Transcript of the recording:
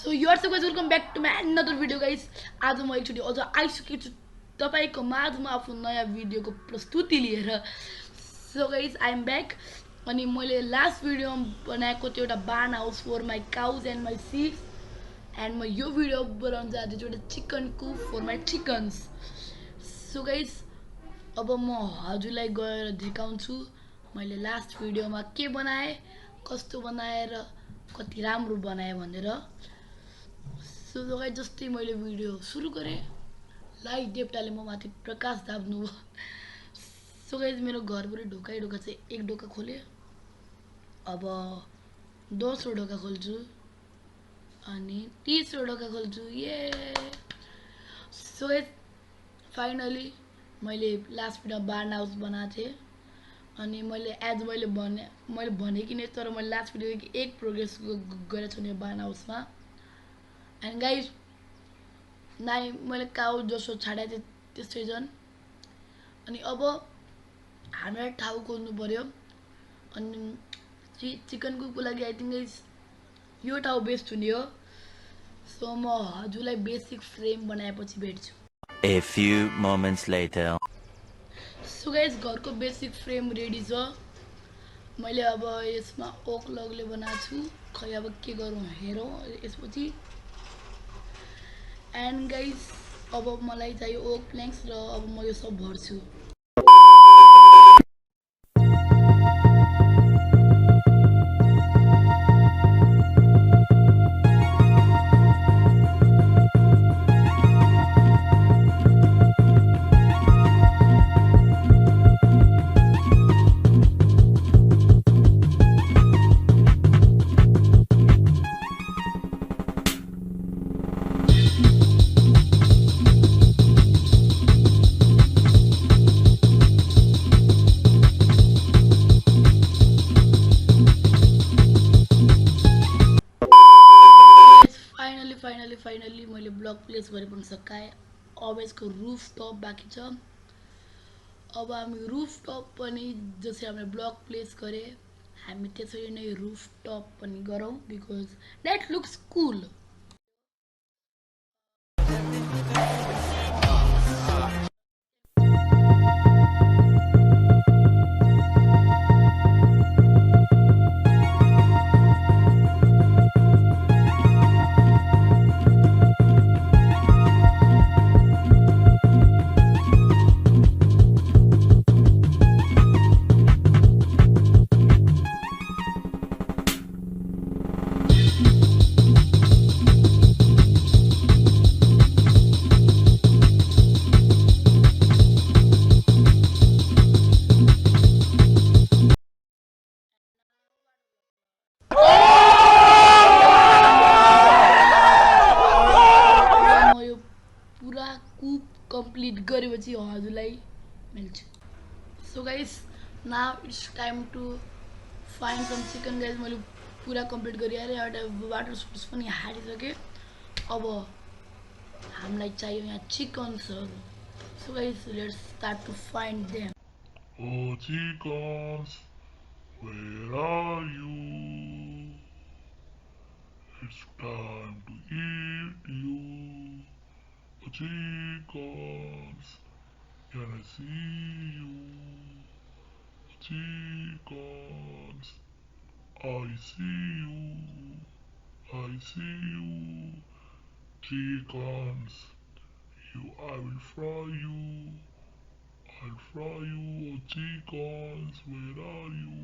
So you are so guys, welcome back to my another video guys. आज म एकचोटि अझ आइसकेको छु तपाईको माझमा आफ्नो नयाँ भिडियोको प्रस्तुति लिएर. So guys, I am back. अनि मैले लास्ट भिडियो बनाएको त्यो एउटा barn house for my cows and my six, and म यो भिडियो बनाउन जाँदैछु एउटा chicken coop for my chickens. So guys, अब म हजुरलाई गएर देखाउँछु मैले लास्ट भिडियोमा के बनाएँ, कस्तो बनाएर कति राम्रो बनाएँ भनेर. सो गाइस, जस्तै मैले भिडियो सुरु गरेँ, लाइट देवताले म माथि प्रकाश धाप्नु भयो. सो गाइस, मेरो घरबाट ढोका चाहिँ एक ढोका खोले. अब दोस्रो ढोका खोल्छु अनि तेस्रो ढोका खोल्छु. ये सो गाइस, फाइनली मैले लास्ट भिडियोमा बार्न हाउस बनाएको थिएँ. अनि मैले मैले भने कि नै, तर मैले लास्ट भिडियो एक प्रोग्रेस गरेको छु नि बार्न हाउसमा. एन्ड गाइस, मैले काउ जसो छाडेको थिएँ त्यस्तै छन्. अनि अब हामीलाई ठाउँ खोज्नु पर्यो. अनि चिकन कुकको लागि आई थिङ्क गाइस यो ठाउँ बेस्ट हुने हो. सो म हजुरलाई बेसिक फ्रेम बनाएपछि भेट्छु. A few moments later. So guys, घरको बेसिक फ्रेम रेडी छ. मैले अब यसमा ओक लगले बनाएको छु. खै अब के गरौँ हेरौँ यसपछि. एन्ड गाइस, अब मलाई चाहियो ओक प्ल्याङ्क्स र अब म यो सब भर्छु. फाइनली मैले ब्लक प्लेस गरे पनि सकाएँ. अब यसको रुफ टप बाँकी छ. अब हामी रुफ टप पनि जसरी हामीले ब्लक प्लेस गरे हामी त्यसरी नै रुफ टप पनि गरौँ, बिकज द्याट लुक्स कुल. पुरा कुप कम्प्लिट गरेपछि हजुरलाई मिल्छ. So guys, now it's time to find some chicken. Guys, मैले पुरा कम्प्लिट गरिहालेँ. एउटा वाटर सोर्स पनि हालिसकेँ. अब हामीलाई चाहियो यहाँ चिकन्सहरू. So guys, let's start to find them. Oh, chickens, where are you? It's time to eat you. Oh, chickens, can I see you? Oh, chickens, I see you. I see you. Chickens, I will fry you. I'll fry you, oh chickens, where are you?